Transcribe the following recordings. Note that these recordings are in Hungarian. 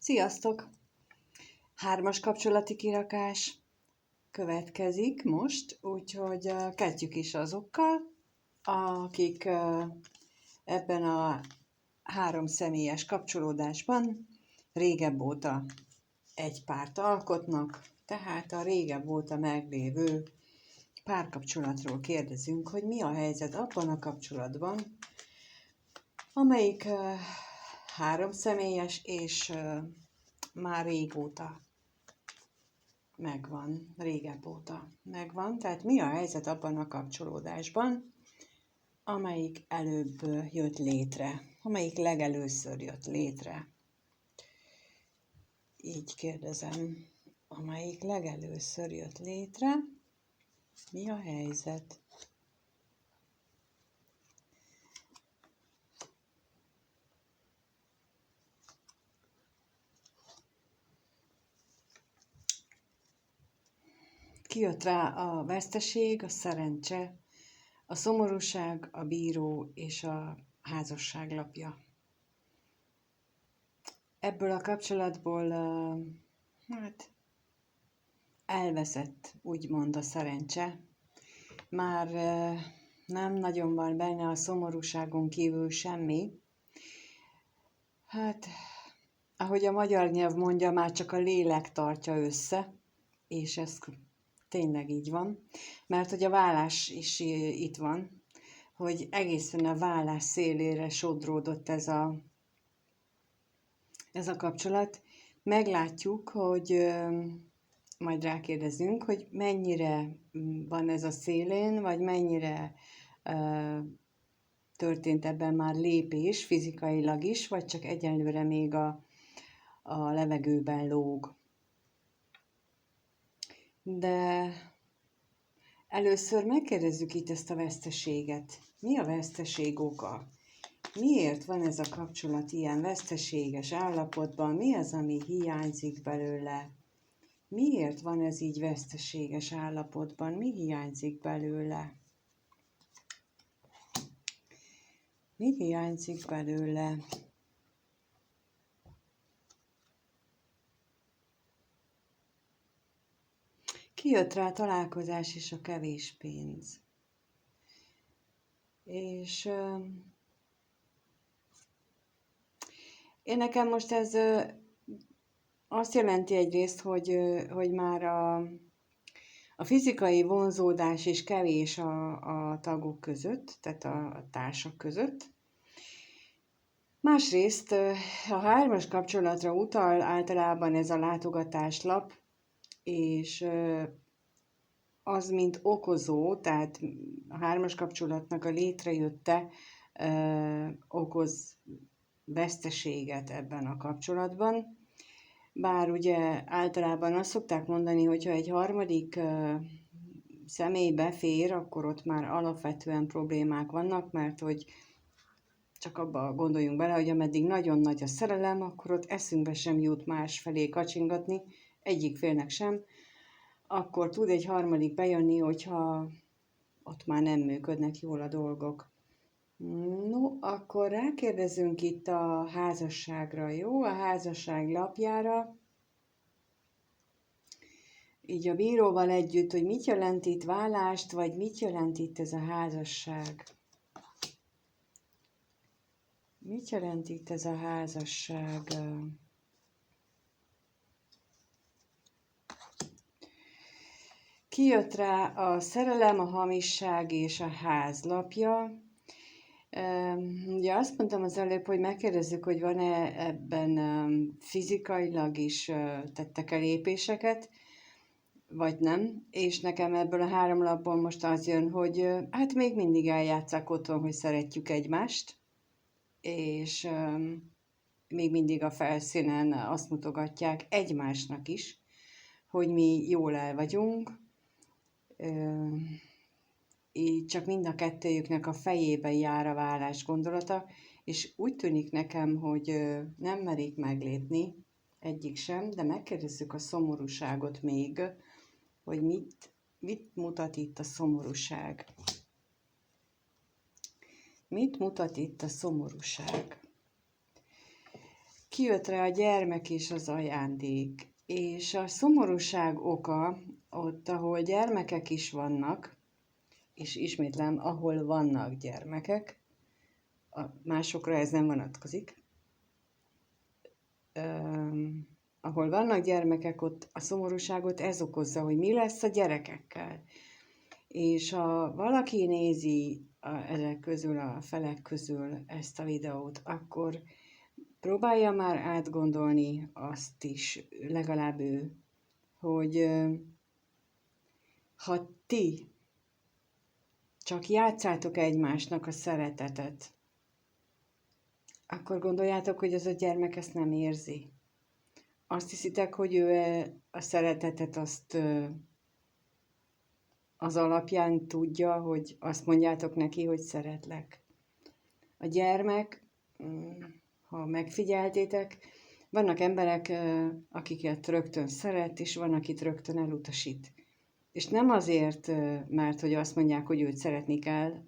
Sziasztok! 3-as kapcsolati kirakás következik most, úgyhogy kezdjük is azokkal, akik ebben a 3 személyes kapcsolódásban régebb óta egy párt alkotnak, tehát a régebb óta meglévő párkapcsolatról kérdezünk, hogy mi a helyzet abban a kapcsolatban, amelyik 3 személyes és már régóta megvan, régebb óta megvan. Tehát mi a helyzet abban a kapcsolódásban, amelyik előbb jött létre, amelyik legelőször jött létre. Így kérdezem, amelyik legelőször jött létre, mi a helyzet? Kijött rá a veszteség, a szerencse, a szomorúság, a bíró és a házasság lapja. Ebből a kapcsolatból elveszett, úgymond a szerencse. Már nem nagyon van benne a szomorúságon kívül semmi. Hát, ahogy a magyar nyelv mondja, már csak a lélek tartja össze, és ez tényleg így van, mert hogy a vállás is itt van, hogy egészen a vállás szélére sodródott ez a kapcsolat. Meglátjuk, hogy majd rákérdezünk, hogy mennyire van ez a szélén, vagy mennyire történt ebben már lépés fizikailag is, vagy csak egyenlőre még a levegőben lóg. De először megkérdezzük itt ezt a veszteséget. Mi a veszteség oka? Miért van ez a kapcsolat ilyen veszteséges állapotban? Mi az, ami hiányzik belőle? Miért van ez így veszteséges állapotban? Mi hiányzik belőle? Mi hiányzik belőle? Kijött rá a találkozás és a kevés pénz. És én nekem most ez azt jelenti egyrészt, hogy már a fizikai vonzódás is kevés a tagok között, tehát a társak között. Másrészt a 3-as kapcsolatra utal általában ez a látogatáslap, és az, mint okozó, tehát a 3-as kapcsolatnak a létrejötte okoz veszteséget ebben a kapcsolatban. Bár ugye általában azt szokták mondani, hogyha egy harmadik személy befér, akkor ott már alapvetően problémák vannak, mert hogy csak abba gondoljunk bele, hogy ameddig nagyon nagy a szerelem, akkor ott eszünkbe sem jut más felé kacsingatni, egyik félnek sem, akkor tud egy harmadik bejönni, hogyha ott már nem működnek jól a dolgok. No, akkor rákérdezünk itt a házasságra, jó? A házasság lapjára. Így a bíróval együtt, hogy mit jelent itt vállást, vagy mit jelent itt ez a házasság? Mit jelent itt ez a házasság? Kijött rá a szerelem, a hamisság és a házlapja. Ugye azt mondtam az előbb, hogy megkérdezzük, hogy van-e ebben fizikailag is tettek-e lépéseket, vagy nem. És nekem ebből a 3 lapból most az jön, hogy hát még mindig eljátsszák otthon, hogy szeretjük egymást, és még mindig a felszínen azt mutogatják egymásnak is, hogy mi jól el vagyunk, így csak mind a kettőjüknek a fejében jár a vállás gondolata, és úgy tűnik nekem, hogy nem merik meglépni egyik sem, de megkérdezzük a szomorúságot még, hogy mit mutat itt a szomorúság. Mit mutat itt a szomorúság? kijött rá a gyermek és az ajándék. És a szomorúság oka, ott, ahol gyermekek is vannak, és ismétlem, ahol vannak gyermekek, másokra ez nem vonatkozik, ahol vannak gyermekek, ott a szomorúságot ez okozza, hogy mi lesz a gyerekekkel. És ha valaki nézi ezek közül, a felek közül ezt a videót, akkor próbálja már átgondolni azt is, legalább ő, hogy ha ti csak játszátok egymásnak a szeretetet, akkor gondoljátok, hogy az a gyermek ezt nem érzi. Azt hiszitek, hogy ő a szeretetet azt az alapján tudja, hogy azt mondjátok neki, hogy szeretlek. A gyermek, ha megfigyeltétek, vannak emberek, akiket rögtön szeret, és van, akit rögtön elutasít. És nem azért, mert hogy azt mondják, hogy őt szeretni kell,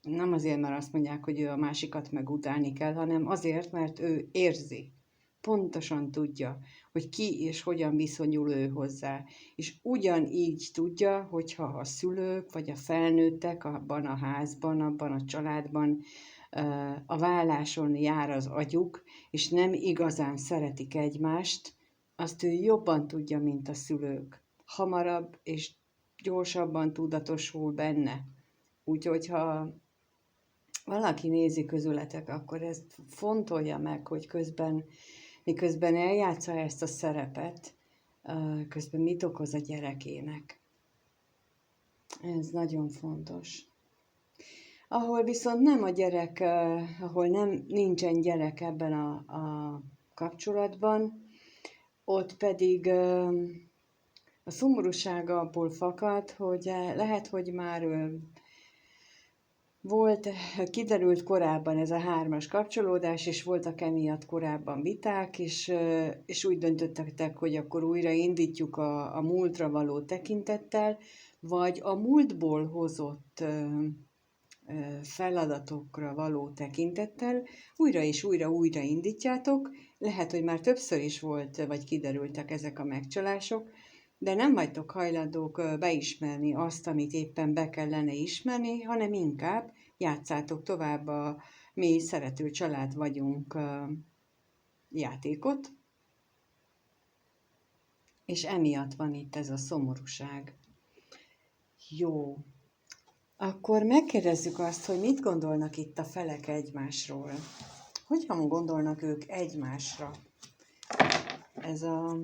nem azért, mert azt mondják, hogy ő a másikat meg utálni kell, hanem azért, mert ő érzi. Pontosan tudja, hogy ki és hogyan viszonyul ő hozzá. És ugyanígy tudja, hogyha a szülők vagy a felnőttek abban a házban, abban a családban a válláson jár az agyuk, és nem igazán szeretik egymást, azt ő jobban tudja, mint a szülők. Hamarabb és gyorsabban tudatosul benne. Úgyhogy ha valaki nézi közületek, akkor ezt fontolja meg, hogy miközben eljátsza ezt a szerepet, közben mit okoz a gyerekének. Ez nagyon fontos. Ahol viszont nem a gyerek, ahol nincsen gyerek ebben a kapcsolatban, ott pedig a szomorúság abból fakad, hogy lehet, hogy már kiderült korábban ez a 3-as kapcsolódás, és voltak emiatt korábban viták, és úgy döntöttek, hogy akkor újra indítjuk a múltra való tekintettel, vagy a múltból hozott feladatokra való tekintettel újra és újra indítjátok. Lehet, hogy már többször is volt, vagy kiderültek ezek a megcsalások, de nem vagytok hajlandók beismerni azt, amit éppen be kellene ismerni, hanem inkább játszátok tovább a mi szerető család vagyunk játékot, és emiatt van itt ez a szomorúság. Jó, akkor megkérdezzük azt, hogy mit gondolnak itt a felek egymásról. Hogyan gondolnak ők egymásra? Ez a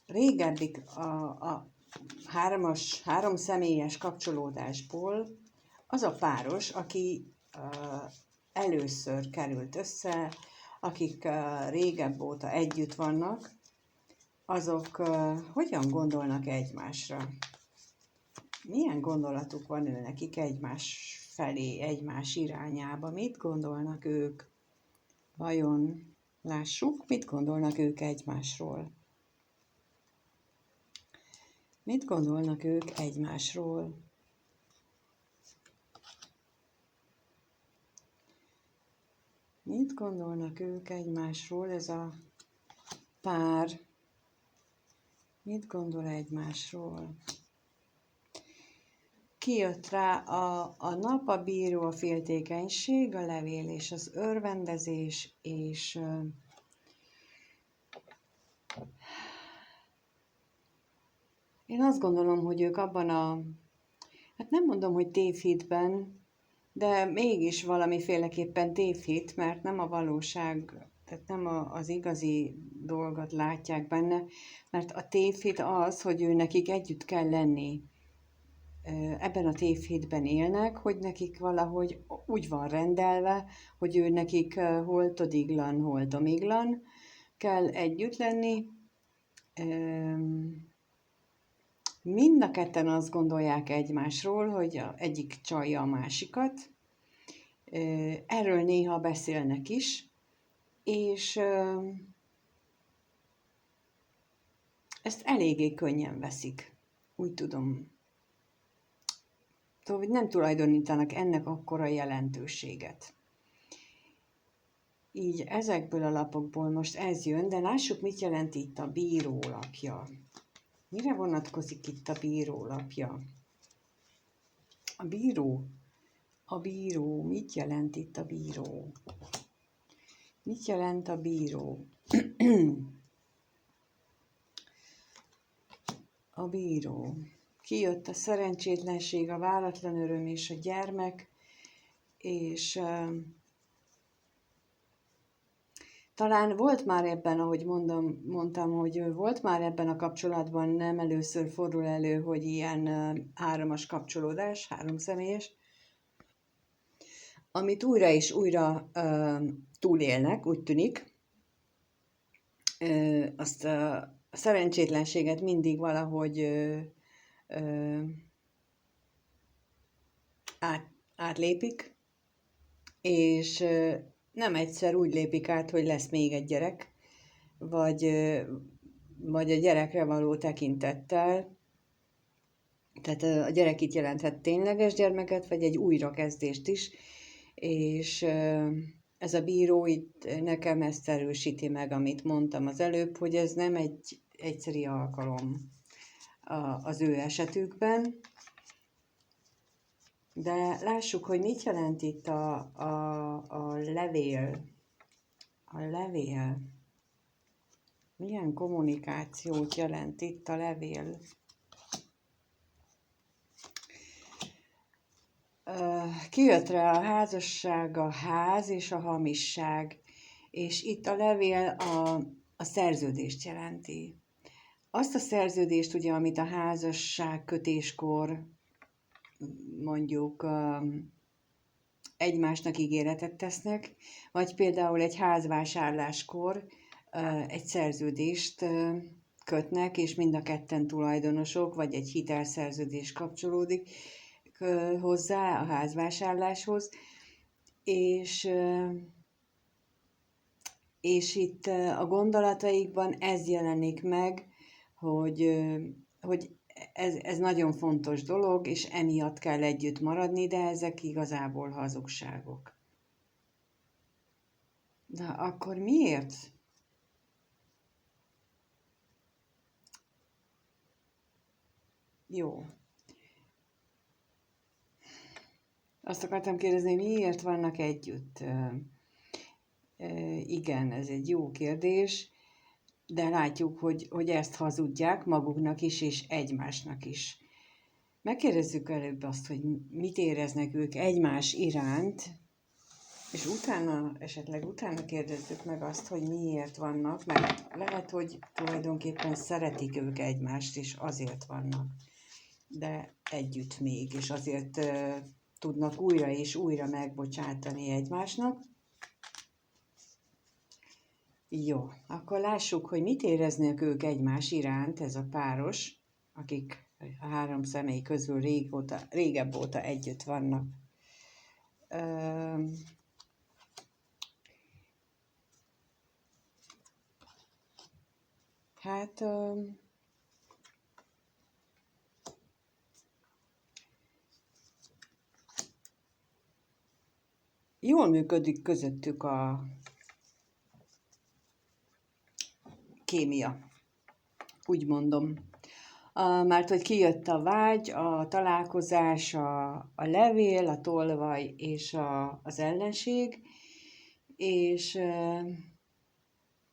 régebbi a 3 személyes kapcsolódásból az a páros, aki először került össze, akik régebb óta együtt vannak, azok hogyan gondolnak egymásra? Milyen gondolatuk van nekik egymás felé, egymás irányába? Mit gondolnak ők? Vajon lássuk, mit gondolnak ők egymásról? Mit gondolnak ők egymásról? Mit gondolnak ők egymásról, ez a pár? Mit gondol egymásról? Kijött rá a nap, a bíró, a féltékenység, a levél és az örvendezés, és én azt gondolom, hogy ők abban hát nem mondom, hogy tévhitben, de mégis valamiféleképpen tévhit, mert nem a valóság, tehát nem az igazi dolgot látják benne, mert a tévhit az, hogy ő nekik együtt kell lenni. Ebben a tévhitben élnek, hogy nekik valahogy úgy van rendelve, hogy ő nekik hol todiglan, hol domiglan, kell együtt lenni. Mind a ketten azt gondolják egymásról, hogy egyik csalja a másikat. Erről néha beszélnek is, és ezt eléggé könnyen veszik, úgy tudom. Szóval, hogy nem tulajdonítanak ennek akkora jelentőséget. így ezekből a lapokból most ez jön, de lássuk, mit jelent itt a bíró lapja. Mire vonatkozik itt a bíró lapja? A bíró, mit jelent itt a bíró? Mit jelent a bíró? A bíró. Kijött a szerencsétlenség, a váratlan öröm és a gyermek, és talán volt már ebben, ahogy mondtam, hogy volt már ebben a kapcsolatban, nem először fordul elő, hogy ilyen háromas kapcsolódás, háromszemélyes, amit újra és újra túlélnek, úgy tűnik. Azt a szerencsétlenséget mindig valahogy átlépik, és nem egyszer úgy lépik át, hogy lesz még egy gyerek, vagy a gyerekre való tekintettel, tehát a gyerek itt jelenthet tényleges gyermeket, vagy egy újrakezdést is, és ez a bíró itt nekem ezt erősíti meg, amit mondtam az előbb, hogy ez nem egy egyszeri alkalom az ő esetükben, de lássuk, hogy mit jelent itt a levél. A levél. Milyen kommunikációt jelent itt a levél? Kijött rá a házasság, a ház és a hamisság, és itt a levél a szerződést jelenti. Azt a szerződést, ugye, amit a házasság kötéskor mondjuk egymásnak ígéretet tesznek, vagy például egy házvásárláskor egy szerződést kötnek, és mind a ketten tulajdonosok, vagy egy hitelszerződés kapcsolódik hozzá a házvásárláshoz, és itt a gondolataikban ez jelenik meg, hogy ez nagyon fontos dolog, és emiatt kell együtt maradni, de ezek igazából hazugságok. De akkor miért? Jó. Azt akartam kérdezni, miért vannak együtt? Igen, ez egy jó kérdés, de látjuk, hogy ezt hazudják maguknak is, és egymásnak is. Megkérdezzük előbb azt, hogy mit éreznek ők egymás iránt, és esetleg utána kérdezzük meg azt, hogy miért vannak, mert lehet, hogy tulajdonképpen szeretik ők egymást, és azért vannak, de együtt még, és azért tudnak újra és újra megbocsátani egymásnak. Jó, akkor lássuk, hogy mit éreznek ők egymás iránt, ez a páros, akik a három személy közül régebb óta együtt vannak. Jól működik közöttük a kémia, úgy mondom. Mert hogy kijött a vágy, a találkozás, a levél, a tolvaj és az ellenség, és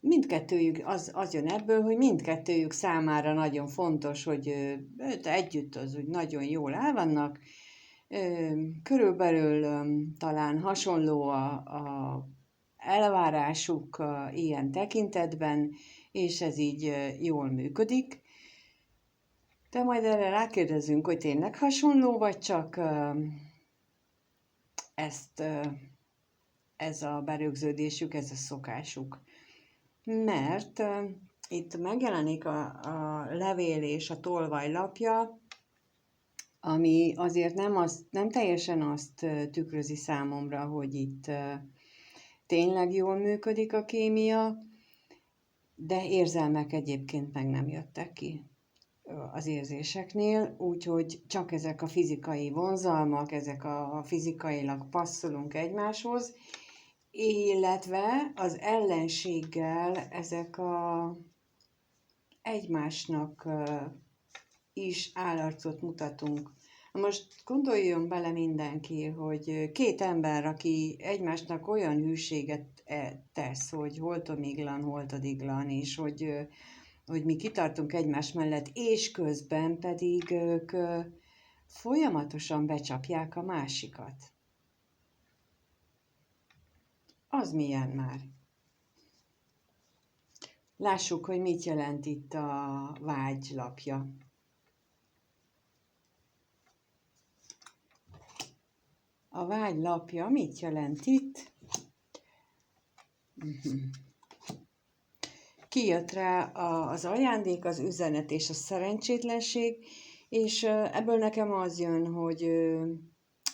mindkettőjük, az jön ebből, hogy mindkettőjük számára nagyon fontos, hogy együtt az úgy nagyon jól el vannak, körülbelül talán hasonló a elvárásuk ilyen tekintetben, és ez így jól működik. De majd erre rákérdezünk, hogy tényleg hasonló, vagy csak ez a berögződésük, ez a szokásuk. Mert itt megjelenik a levél és a tolvaj lapja, ami azért nem teljesen azt tükrözi számomra, hogy itt tényleg jól működik a kémia, de érzelmek egyébként meg nem jöttek ki az érzéseknél, úgyhogy csak ezek a fizikai vonzalmak, ezek a fizikailag passzolunk egymáshoz, illetve az ellenséggel ezek a egymásnak is állarcot mutatunk. Most gondoljon bele mindenki, hogy két ember, aki egymásnak olyan hűséget tesz, hogy holtomiglan, holtodiglan, és hogy mi kitartunk egymás mellett, és közben pedig ők folyamatosan becsapják a másikat. Az milyen már? Lássuk, hogy mit jelent itt a vágylapja. A vágylapja mit jelent itt? Kijött rá az ajándék, az üzenet és a szerencsétlenség, és ebből nekem az jön, hogy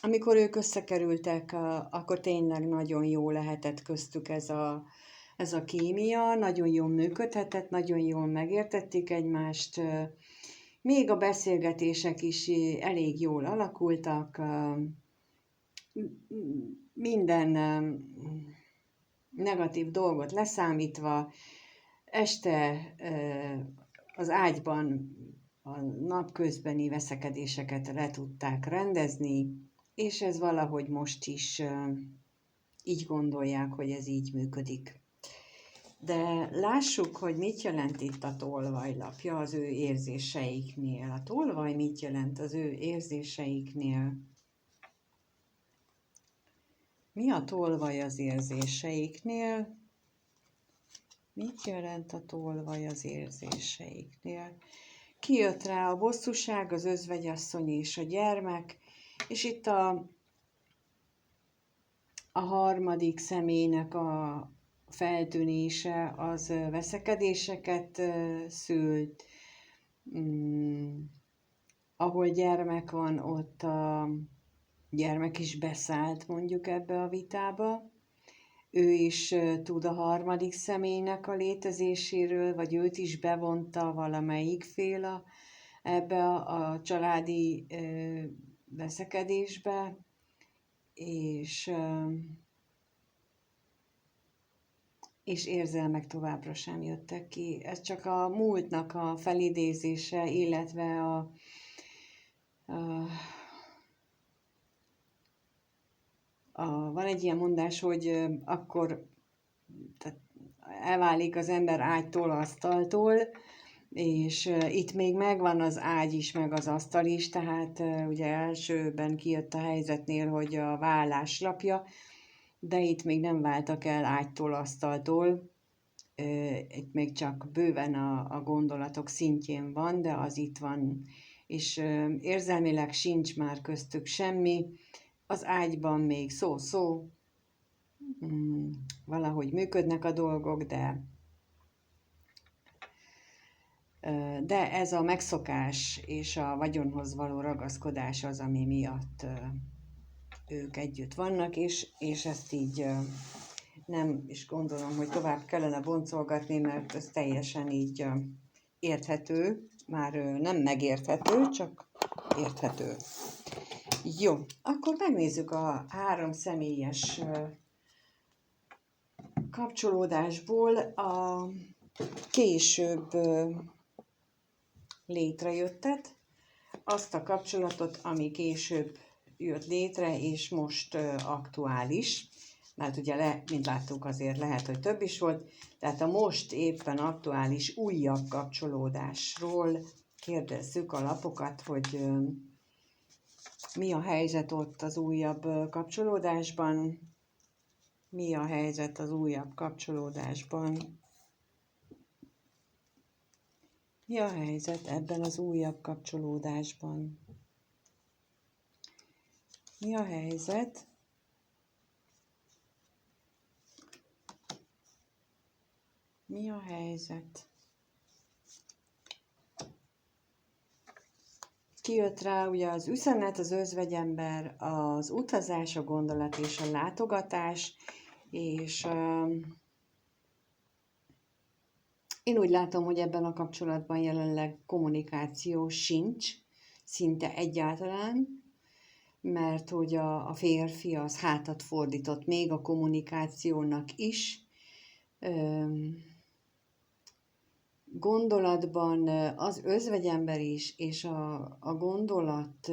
amikor ők összekerültek, akkor tényleg nagyon jó lehetett köztük ez a kémia, nagyon jól működhetett, nagyon jól megértették egymást, még a beszélgetések is elég jól alakultak, minden negatív dolgot leszámítva, este az ágyban a napközbeni veszekedéseket le tudták rendezni, és ez valahogy most is így gondolják, hogy ez így működik. De lássuk, hogy mit jelent itt a tolvajlapja az ő érzéseiknél. A tolvaj mit jelent az ő érzéseiknél? Mi a tolvaj az érzéseiknél? Mit jelent a tolvaj az érzéseiknél? Kijött rá a bosszúság, az özvegyasszony és a gyermek, és itt a harmadik személynek a feltűnése az veszekedéseket szült. Ahol gyermek van, ott a gyermek is beszállt mondjuk ebbe a vitába. Ő is tud a harmadik személynek a létezéséről, vagy őt is bevonta valamelyik fél ebbe a családi veszekedésbe, és érzelmek továbbra sem jöttek ki. Ez csak a múltnak a felidézése, illetve van egy ilyen mondás, hogy akkor tehát elválik az ember ágytól, asztaltól, és itt még megvan az ágy is, meg az asztal is, tehát ugye elsőben kijött a helyzetnél, hogy a vállás lapja, de itt még nem váltak el ágytól, asztaltól, itt még csak bőven a gondolatok szintjén van, de az itt van, és érzelmileg sincs már köztük semmi, az ágyban még szó-szó, valahogy működnek a dolgok, de ez a megszokás és a vagyonhoz való ragaszkodás az, ami miatt ők együtt vannak, és ezt így nem is gondolom, hogy tovább kellene boncolgatni, mert ez teljesen így érthető, már nem megérthető, csak érthető. Jó, akkor megnézzük a 3 személyes kapcsolódásból a később létrejöttet, azt a kapcsolatot, ami később jött létre, és most aktuális, mert ugye, mint láttuk, azért lehet, hogy több is volt, tehát a most éppen aktuális újabb kapcsolódásról kérdezzük a lapokat, hogy mi a helyzet ott az újabb kapcsolódásban, mi a helyzet az újabb kapcsolódásban, mi a helyzet ebben az újabb kapcsolódásban, mi a helyzet, mi a helyzet. Kijött rá ugye az üzenet, az özvegyember, az utazás, a gondolat és a látogatás, és én úgy látom, hogy ebben a kapcsolatban jelenleg kommunikáció sincs, szinte egyáltalán, mert hogy a férfi az hátat fordított még a kommunikációnak is. Gondolatban az özvegyember is, és a gondolat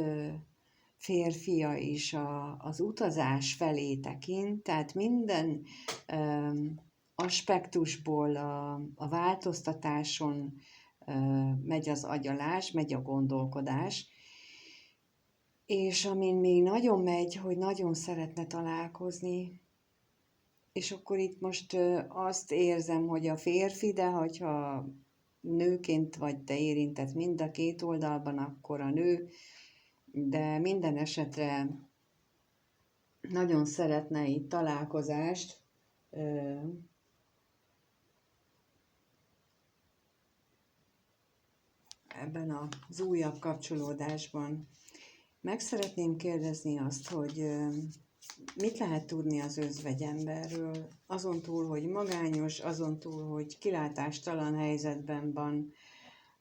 férfia is az utazás felé tekint, tehát minden aspektusból a változtatáson megy az agyalás, megy a gondolkodás, és amin még nagyon megy, hogy nagyon szeretne találkozni, és akkor itt most azt érzem, hogy a férfi, de hogyha nőként vagy te érintett mind a két oldalban, akkor a nő, de minden esetre nagyon szeretne itt találkozást, ebben az újabb kapcsolódásban. Meg szeretném kérdezni azt, hogy mit lehet tudni az özvegyemberről, azon túl, hogy magányos, azon túl, hogy kilátástalan helyzetben van,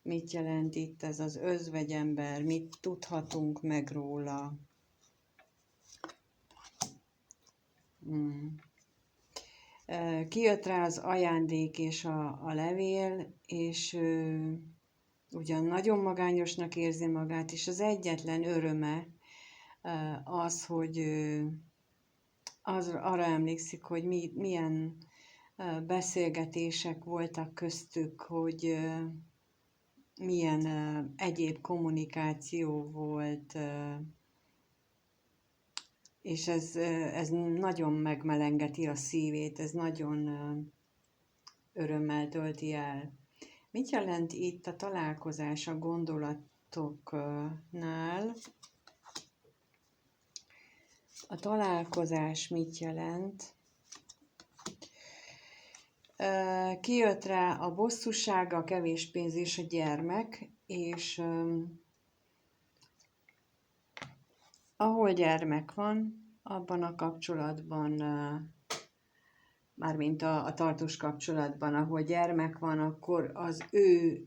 mit jelent itt ez az özvegyember, mit tudhatunk meg róla. Kijött rá az ajándék és a levél, és ugyan nagyon magányosnak érzi magát, és az egyetlen öröme az, hogy arra emlékszik, hogy milyen beszélgetések voltak köztük, hogy milyen egyéb kommunikáció volt, és ez nagyon megmelengeti a szívét, ez nagyon örömmel tölti el. Mit jelent itt a találkozás a gondolatoknál? A találkozás mit jelent? Kijött rá a bosszúság, a kevés pénz és a gyermek, és ahol gyermek van, abban a kapcsolatban, mármint a tartós kapcsolatban, ahol gyermek van, akkor az ő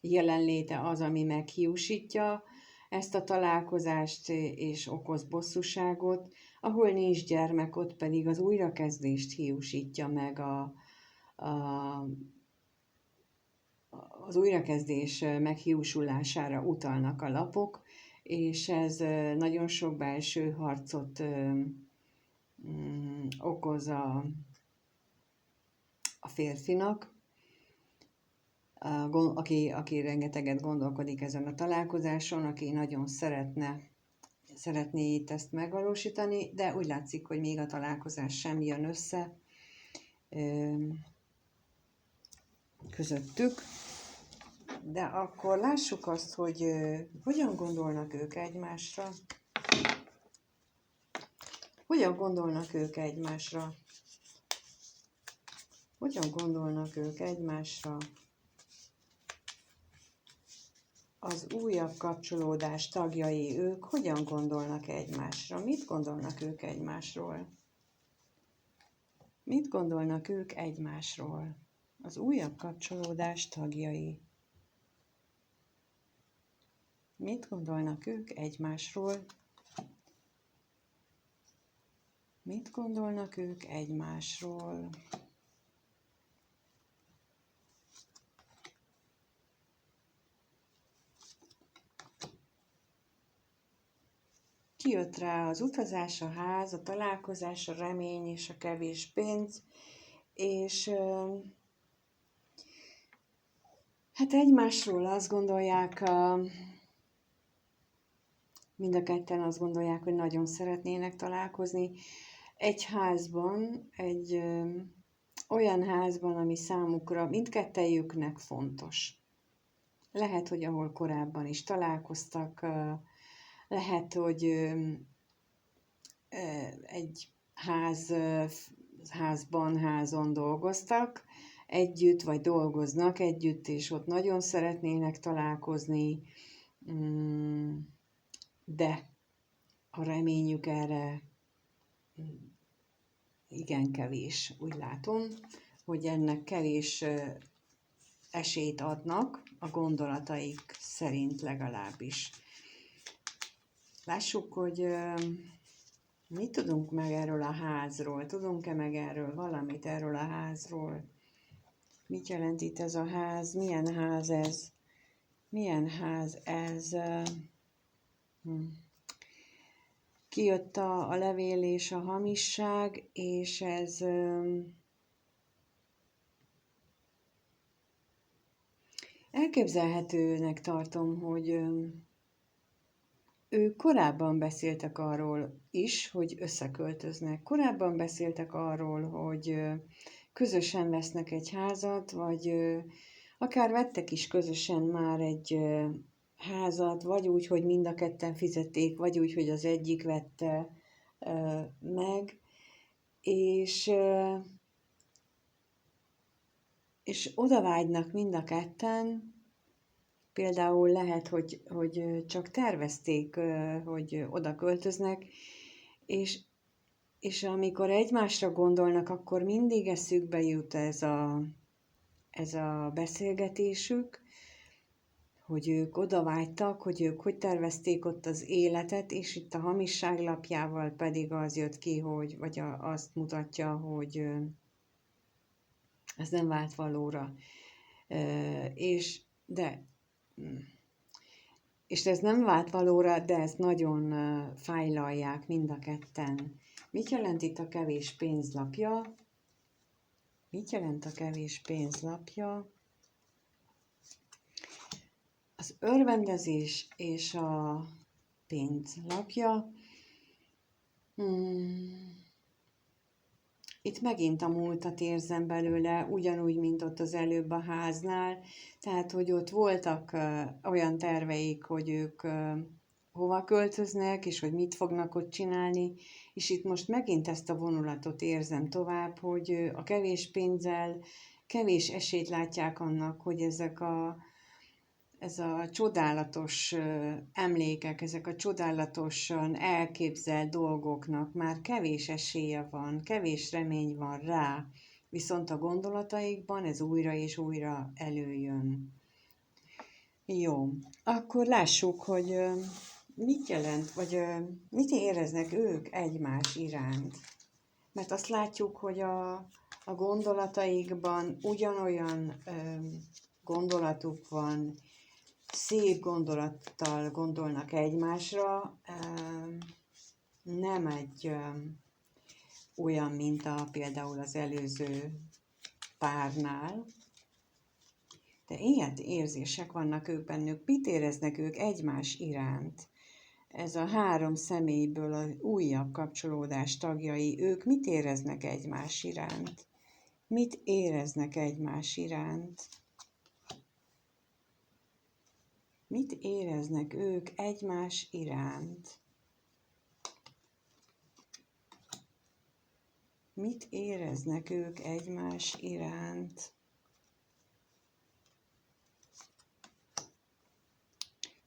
jelenléte az, ami meghiúsítja ezt a találkozást, és okoz bosszúságot. Ahol nincs gyermek, ott pedig az újrakezdést hiúsítja meg, az újrakezdés meghiúsulására utalnak a lapok, és ez nagyon sok belső harcot okoz a férfinak, aki rengeteget gondolkodik ezen a találkozáson, aki nagyon szeretné itt ezt megvalósítani, de úgy látszik, hogy még a találkozás sem jön össze közöttük. De akkor lássuk azt, hogy hogyan gondolnak ők egymásra. Hogyan gondolnak ők egymásra? Hogyan gondolnak ők egymásra? Az újabb kapcsolódás tagjai, ők hogyan gondolnak egymásra? Mit gondolnak ők egymásról? Mit gondolnak ők egymásról? Az újabb kapcsolódás tagjai. Mit gondolnak ők egymásról? Mit gondolnak ők egymásról? Kijött rá az utazás, a ház, a találkozás, a remény és a kevés pénz, és hát egymásról azt gondolják, mind a ketten azt gondolják, hogy nagyon szeretnének találkozni egy házban, egy olyan házban, ami számukra mindkettejüknek fontos. Lehet, hogy ahol korábban is találkoztak, lehet, hogy egy házon dolgoztak együtt, vagy dolgoznak együtt, és ott nagyon szeretnének találkozni, de a reményük erre igen kevés. Úgy látom, hogy ennek kevés esélyt adnak, a gondolataik szerint legalábbis. lássuk, hogy mit tudunk meg erről a házról. Tudunk-e meg erről valamit, erről a házról? Mit jelent itt ez a ház? Milyen ház ez? Milyen ház ez? Kijött a levél és a hamisság, és ez elképzelhetőnek tartom, hogy ők korábban beszéltek arról is, hogy összeköltöznek. Korábban beszéltek arról, hogy közösen vesznek egy házat, vagy akár vettek is közösen már egy házat, vagy úgy, hogy mind a ketten fizették, vagy úgy, hogy az egyik vette meg, és oda vágynak mind a ketten. Például lehet, hogy csak tervezték, hogy oda költöznek, és amikor egymásra gondolnak, akkor mindig eszükbe jut ez a beszélgetésük, hogy ők oda vágytak, hogy ők hogy tervezték ott az életet, és itt a hamisság lapjával pedig az jött ki, vagy azt mutatja, hogy ez nem vált valóra. És ez nem vált valóra, de ezt nagyon fájlalják mind a ketten. Mit jelent itt a kevés pénzlapja? Mit jelent a kevés pénzlapja? Az örvendezés és a pénzlapja. Itt megint a múltat érzem belőle, ugyanúgy, mint ott az előbb a háznál. Tehát, hogy ott voltak olyan terveik, hogy ők hova költöznek, és hogy mit fognak ott csinálni. És itt most megint ezt a vonulatot érzem tovább, hogy a kevés pénzzel kevés esélyt látják annak, hogy ez a csodálatos emlékek, ezek a csodálatosan elképzelt dolgoknak már kevés esélye van, kevés remény van rá, viszont a gondolataikban ez újra és újra előjön. Jó, akkor lássuk, hogy mit jelent, vagy mit éreznek ők egymás iránt. Mert azt látjuk, hogy a gondolataikban ugyanolyan gondolatuk van, szép gondolattal gondolnak egymásra, nem egy olyan, mint például az előző párnál, de ilyen érzések vannak ők bennük. Mit éreznek ők egymás iránt? Ez a három személyből az újabb kapcsolódás tagjai, ők mit éreznek egymás iránt? Mit éreznek egymás iránt? Mit éreznek ők egymás iránt? Mit éreznek ők egymás iránt?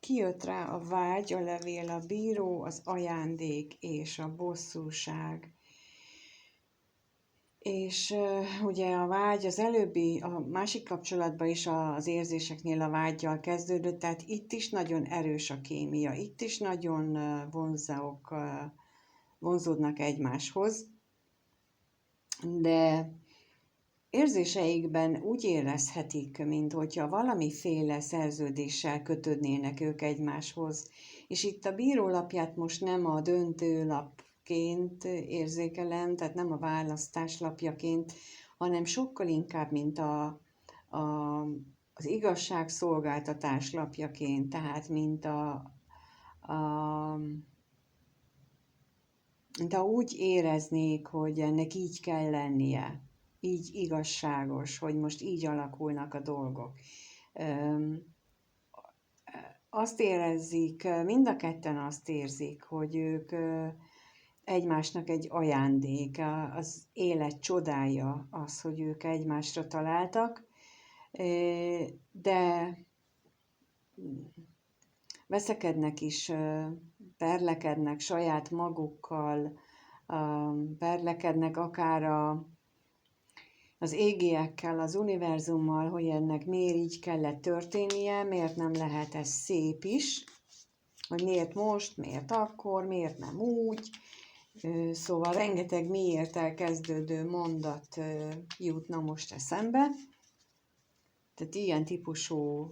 Kijött rá a vágy, a levél, a bíró, az ajándék és a bosszúság. És ugye a vágy az előbbi, a másik kapcsolatban is az érzéseknél a vággyal kezdődött, tehát itt is nagyon erős a kémia, itt is nagyon vonzódnak egymáshoz, de érzéseikben úgy érezhetik, mint hogyha valamiféle szerződéssel kötődnének ők egymáshoz. És itt a bírólapját most nem a döntőlapként érzékelem, tehát nem a választás lapjaként, hanem sokkal inkább, mint az igazságszolgáltatás lapjaként, tehát mint úgy éreznék, hogy ennek így kell lennie. Így igazságos, hogy most így alakulnak a dolgok. Azt érezik, mind a ketten azt érzik, hogy ők egymásnak egy ajándék, az élet csodája az, hogy ők egymásra találtak, de veszekednek is, perlekednek saját magukkal, perlekednek akár az égiekkel, az univerzummal, hogy ennek miért így kellett történnie, miért nem lehet ez szép is. hogy miért most, miért akkor, miért nem úgy. Szóval rengeteg miért elkezdődő mondat jutna most eszembe. Tehát ilyen típusú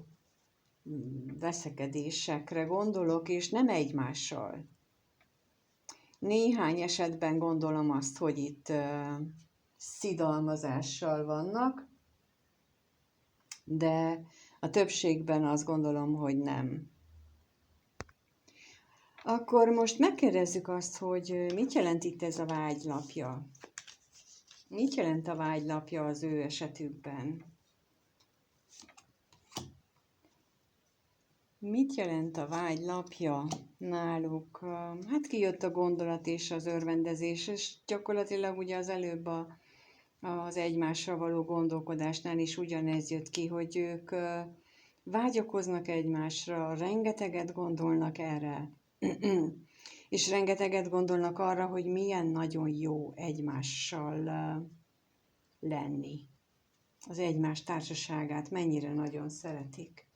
veszekedésekre gondolok, és nem egymással. Néhány esetben gondolom azt, hogy itt szidalmazással vannak, de a többségben azt gondolom, hogy nem. Akkor most megkérdezzük azt, hogy mit jelent itt ez a vágylapja? Mit jelent a vágylapja az ő esetükben? Mit jelent a vágylapja náluk? Hát kijött a gondolat és az örvendezés, és gyakorlatilag ugye az előbb az egymásra való gondolkodásnál is ugyanez jött ki, hogy ők vágyakoznak egymásra, rengeteget gondolnak erre, és rengeteget gondolnak arra, hogy milyen nagyon jó egymással lenni. Az egymás társaságát mennyire nagyon szeretik.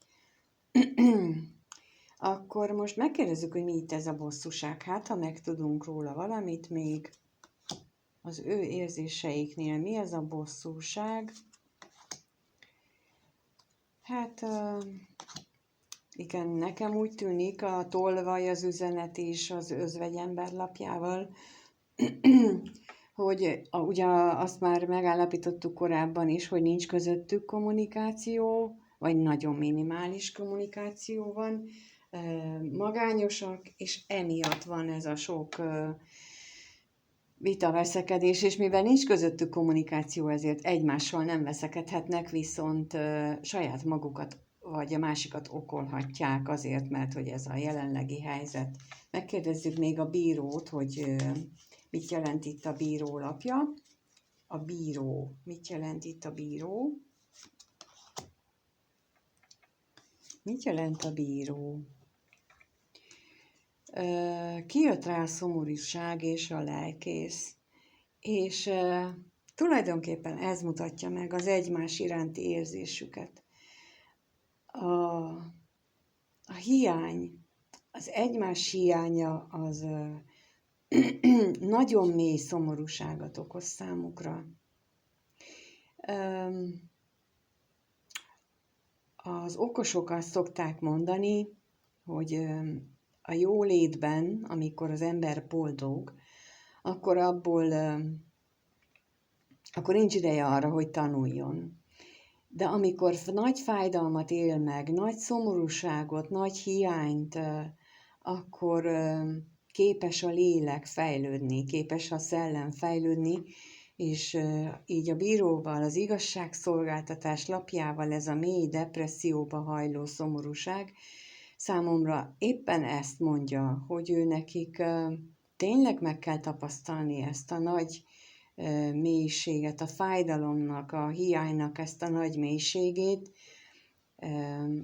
Akkor most megkérdezzük, hogy mi itt ez a bosszúság. Hát, ha megtudunk róla valamit még az ő érzéseiknél, mi ez a bosszúság? Hát, igen, nekem úgy tűnik a tolvaj az üzenet is az özvegyember lapjával, hogy ugye azt már megállapítottuk korábban is, hogy nincs közöttük kommunikáció, vagy nagyon minimális kommunikáció van, magányosak, és emiatt van ez a sok vitaveszekedés, és mivel nincs közöttük kommunikáció, ezért egymással nem veszekedhetnek, viszont saját magukat vagy a másikat okolhatják azért, mert hogy ez a jelenlegi helyzet. Megkérdezzük még a bírót, hogy mit jelent itt a bíró lapja. A bíró. Mit jelent itt a bíró? Mit jelent a bíró? Kijött rá a szomorúság és a lelkész, és tulajdonképpen ez mutatja meg az egymás iránti érzésüket. A hiány, az egymás hiánya az nagyon mély szomorúságot okoz számukra. Az okosok azt szokták mondani, hogy a jólétben, amikor az ember boldog, akkor akkor nincs ideje arra, hogy tanuljon. De amikor nagy fájdalmat él meg, nagy szomorúságot, nagy hiányt, akkor képes a lélek fejlődni, képes a szellem fejlődni, és így a bíróval, az igazságszolgáltatás lapjával ez a mély depresszióba hajló szomorúság számomra éppen ezt mondja, hogy ő nekik tényleg meg kell tapasztalni ezt a nagy mélységet, a fájdalomnak, a hiánynak ezt a nagy mélységét,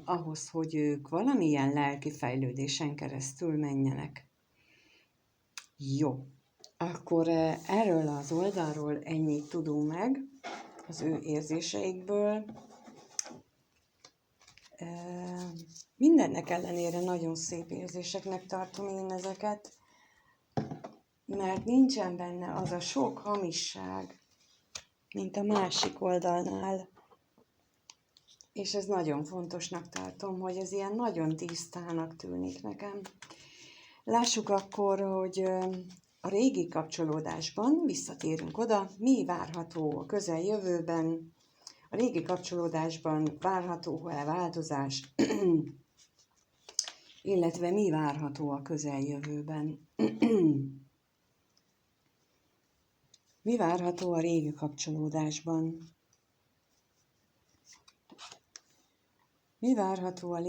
ahhoz, hogy ők valamilyen lelki fejlődésen keresztül menjenek. Jó, akkor erről az oldalról ennyit tudunk meg, az ő érzéseikből. Mindennek ellenére nagyon szép érzéseknek tartom én ezeket, mert nincsen benne az a sok hamisság, mint a másik oldalnál. És ez nagyon fontosnak tartom, hogy ez ilyen nagyon tisztának tűnik nekem. Lássuk akkor, hogy a régi kapcsolódásban, visszatérünk oda, mi várható a közeljövőben, a régi kapcsolódásban várható-e változás, illetve mi várható a közeljövőben. Mi várható a régi kapcsolódásban? Mi várható a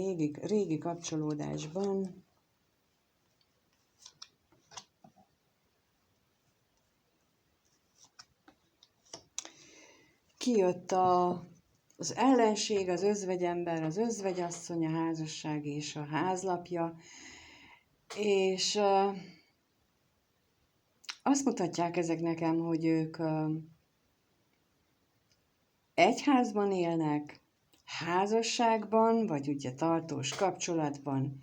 régi kapcsolódásban? Kijött az ellenség, az özvegyember, az özvegyasszony, a házasság és a házlapja, és azt mutatják ezek nekem, hogy ők egyházban élnek, házasságban, vagy ugye tartós kapcsolatban,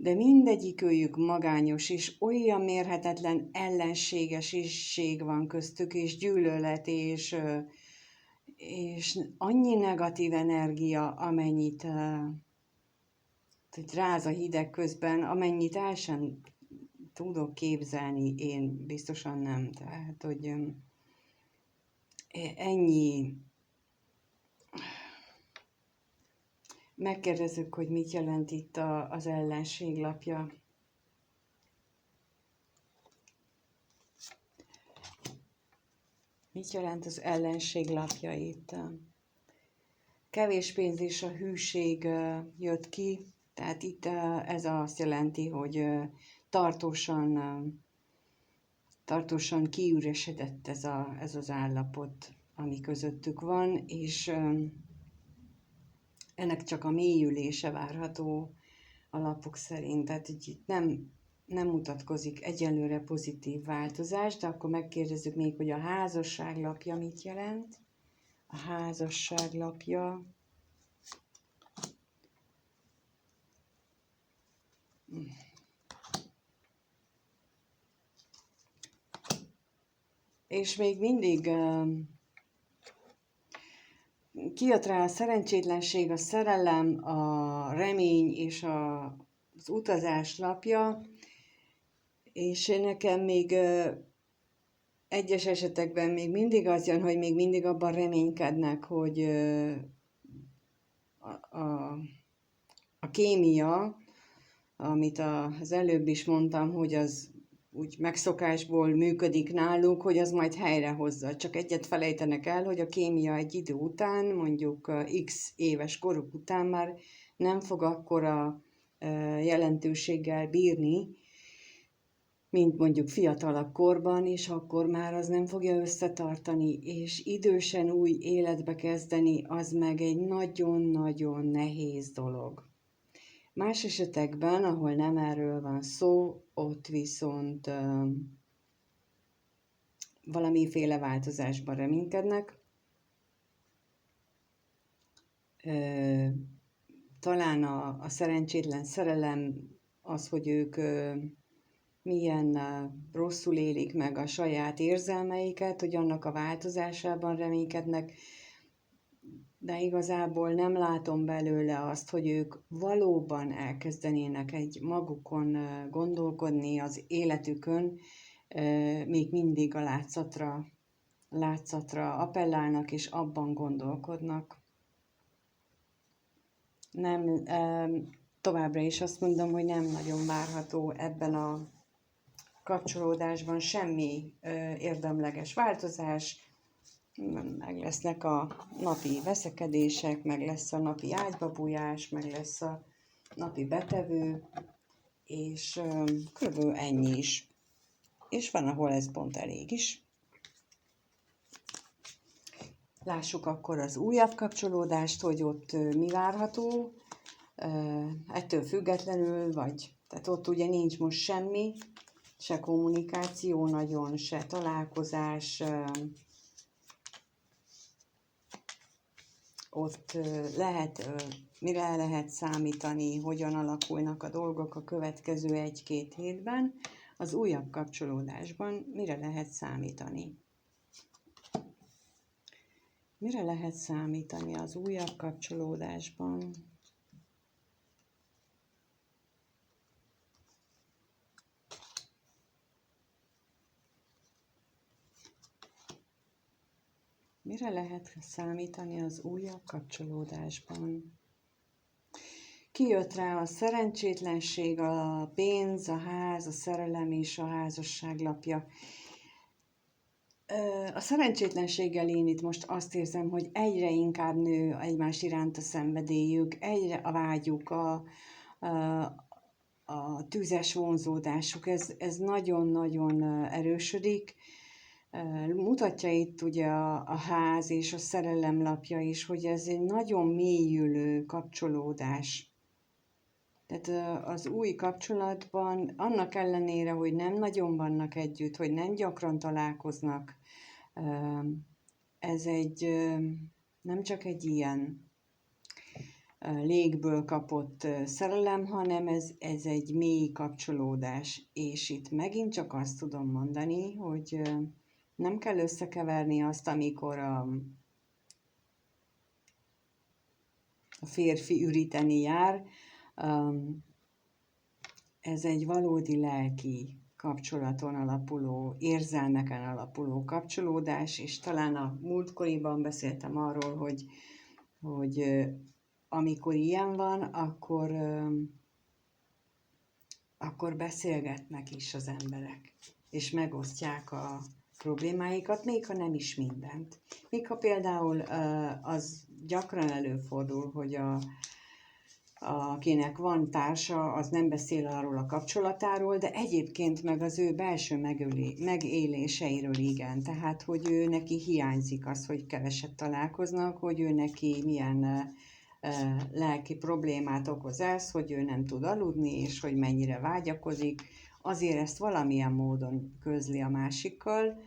de mindegyik őjük magányos, és olyan mérhetetlen ellenségesség van köztük, és gyűlölet, és annyi negatív energia, amennyit ráz a hideg közben, amennyit el sem tudok képzelni, én biztosan nem. Tehát, hogy ennyi. Megkérdezzük, hogy mit jelent itt az ellenség lapja. Mit jelent az ellenség lapja itt? Kevés pénz és a hűség jött ki, tehát itt ez azt jelenti, hogy tartósan kiüresedett ez az állapot, ami közöttük van, és ennek csak a mélyülése várható a lapok szerint. Tehát itt nem mutatkozik egyelőre pozitív változás, de akkor megkérdezzük még, hogy a házasság lapja mit jelent. A házasság lapja. És még mindig kijött rá a szerencsétlenség, a szerelem, a remény és az utazás lapja, és nekem még egyes esetekben még mindig az jön, hogy még mindig abban reménykednek, hogy a kémia, amit az előbb is mondtam, hogy az úgy megszokásból működik náluk, hogy az majd helyrehozza. Csak egyet felejtenek el, hogy a kémia egy idő után, mondjuk x éves koruk után már nem fog akkora jelentőséggel bírni, mint mondjuk fiatalabb korban, és akkor már az nem fogja összetartani, és idősen új életbe kezdeni, az meg egy nagyon-nagyon nehéz dolog. Más esetekben, ahol nem erről van szó, ott viszont valamiféle változásban reménykednek. Talán a szerencsétlen szerelem az, hogy ők milyen rosszul élik meg a saját érzelmeiket, hogy annak a változásában reménykednek, de igazából nem látom belőle azt, hogy ők valóban elkezdenének egy magukon gondolkodni, az életükön, még mindig a látszatra appellálnak, és abban gondolkodnak. Nem, továbbra is azt mondom, hogy nem nagyon várható ebben a kapcsolódásban semmi érdemleges változás, meg lesznek a napi veszekedések, meg lesz a napi ágybabújás, meg lesz a napi betevő, és körülbelül ennyi is. És van, ahol ez pont elég is. Lássuk akkor az újabb kapcsolódást, hogy ott mi várható, ettől függetlenül, tehát ott ugye nincs most semmi, se kommunikáció nagyon, se találkozás, ott mire lehet számítani, hogyan alakulnak a dolgok a következő 1-2 hétben, az újabb kapcsolódásban mire lehet számítani. Mire lehet számítani az újabb kapcsolódásban? Mire lehet számítani az újabb kapcsolódásban? Kijött rá a szerencsétlenség, a pénz, a ház, a szerelem és a házasság lapja. A szerencsétlenséggel én itt most azt érzem, hogy egyre inkább nő egymás iránt a szenvedélyük, egyre a vágyuk, a tüzes vonzódásuk, ez nagyon-nagyon erősödik. Mutatja itt ugye a ház és a szerelem lapja is, hogy ez egy nagyon mélyülő kapcsolódás. Tehát az új kapcsolatban, annak ellenére, hogy nem nagyon vannak együtt, hogy nem gyakran találkoznak, ez nem csak egy ilyen. légből kapott szerelem, hanem ez egy mély kapcsolódás. És itt megint csak azt tudom mondani, hogy nem kell összekeverni azt, amikor a férfi üríteni jár. Ez egy valódi lelki kapcsolaton alapuló, érzelmeken alapuló kapcsolódás, és talán a múltkoriban beszéltem arról, hogy amikor ilyen van, akkor beszélgetnek is az emberek, és megosztják a problémáikat, még ha nem is mindent. Még ha például az gyakran előfordul, hogy akinek van társa, az nem beszél arról a kapcsolatáról, de egyébként meg az ő belső megéléseiről igen. Tehát, hogy ő neki hiányzik az, hogy keveset találkoznak, hogy ő neki milyen lelki problémát okoz ez, hogy ő nem tud aludni, és hogy mennyire vágyakozik. Azért ezt valamilyen módon közli a másikkal.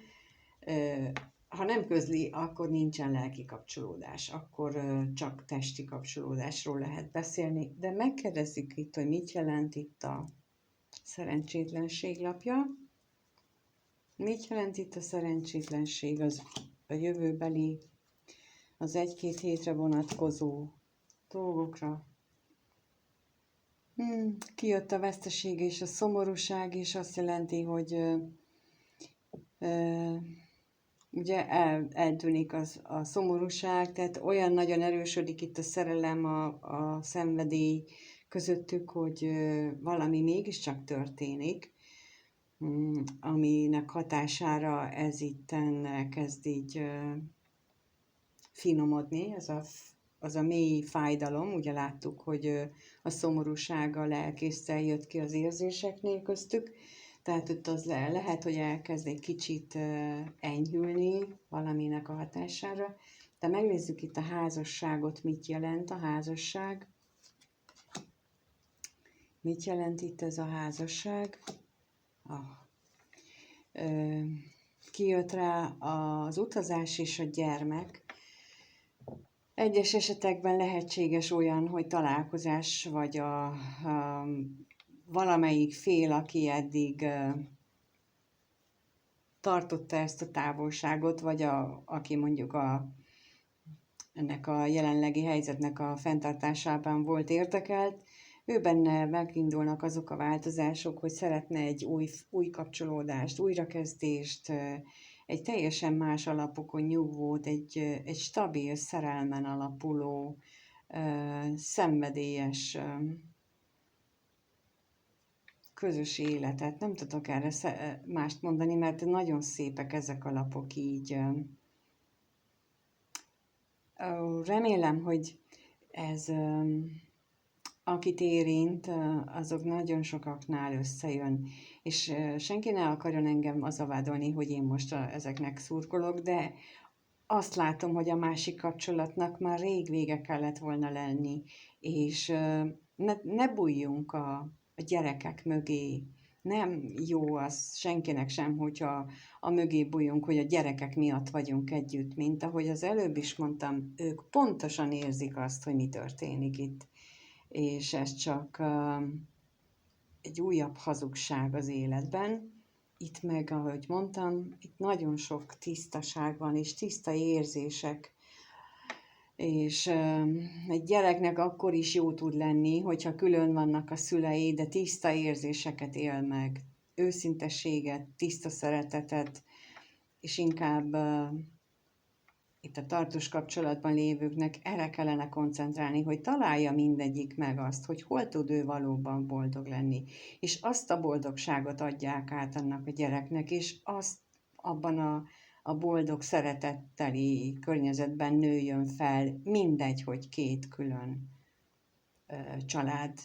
Ha nem közli, akkor nincsen lelki kapcsolódás, akkor csak testi kapcsolódásról lehet beszélni. De megkérdezzük itt, hogy mit jelent itt a szerencsétlenség lapja. Mit jelent itt a szerencsétlenség a jövőbeli, az 1-2 hétre vonatkozó dolgokra? Kijött a veszteség és a szomorúság, és azt jelenti, hogy ugye eltűnik a szomorúság, tehát olyan nagyon erősödik itt a szerelem, a szenvedély közöttük, hogy valami mégiscsak történik, aminek hatására ez itten kezd így finomodni, az a mély fájdalom. Ugye láttuk, hogy a szomorúság a lelkésszel jött ki az érzéseknél köztük, tehát ott az lehet, hogy elkezd egy kicsit enyhülni valaminek a hatására. De megnézzük itt a házasságot, mit jelent a házasság. Mit jelent itt ez a házasság? Kijött rá az utazás és a gyermek. Egyes esetekben lehetséges olyan, hogy találkozás, vagy a valamelyik fél, aki eddig tartotta ezt a távolságot, vagy aki mondjuk ennek a jelenlegi helyzetnek a fenntartásában volt érdekelt, ő benne megindulnak azok a változások, hogy szeretne egy új kapcsolódást, újrakezdést, egy teljesen más alapokon nyugvót, egy stabil szerelmen alapuló, szenvedélyes közös életet. Nem tudok erre mást mondani, mert nagyon szépek ezek a lapok így. Remélem, hogy ez, akit érint, azok nagyon sokaknál összejön. És senki ne akarjon engem azavádolni, hogy én most ezeknek szurkolok, de azt látom, hogy a másik kapcsolatnak már rég vége kellett volna lenni, és ne bújjunk a gyerekek mögé. Nem jó az senkinek sem, hogyha a mögé bújunk, hogy a gyerekek miatt vagyunk együtt, mint ahogy az előbb is mondtam, ők pontosan érzik azt, hogy mi történik itt. És ez csak egy újabb hazugság az életben. Itt meg, ahogy mondtam, itt nagyon sok tisztaság van, és tiszta érzések, és egy gyereknek akkor is jó tud lenni, hogyha külön vannak a szülei, de tiszta érzéseket él meg, őszinteséget, tiszta szeretetet, és inkább itt a tartós kapcsolatban lévőknek erre kellene koncentrálni, hogy találja mindegyik meg azt, hogy hol tud ő valóban boldog lenni, és azt a boldogságot adják át annak a gyereknek, és azt abban a boldog, szeretetteli környezetben nőjön fel, mindegy, hogy 2 külön család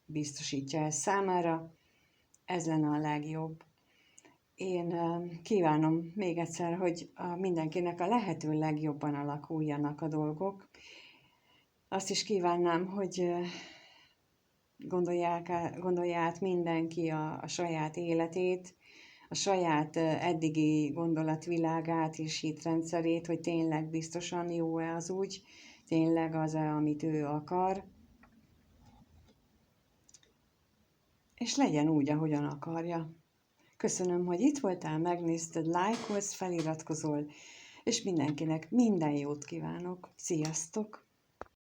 biztosítja ezt számára. Ez lenne a legjobb. Én kívánom még egyszer, hogy mindenkinek a lehető legjobban alakuljanak a dolgok. Azt is kívánnám, hogy gondolja át mindenki a saját életét, a saját eddigi gondolatvilágát és hitrendszerét, hogy tényleg biztosan jó-e az úgy. tényleg az-e, amit ő akar, és legyen úgy, ahogyan akarja. Köszönöm, hogy itt voltál, megnézted, lájkolsz, feliratkozol, és mindenkinek minden jót kívánok. Sziasztok!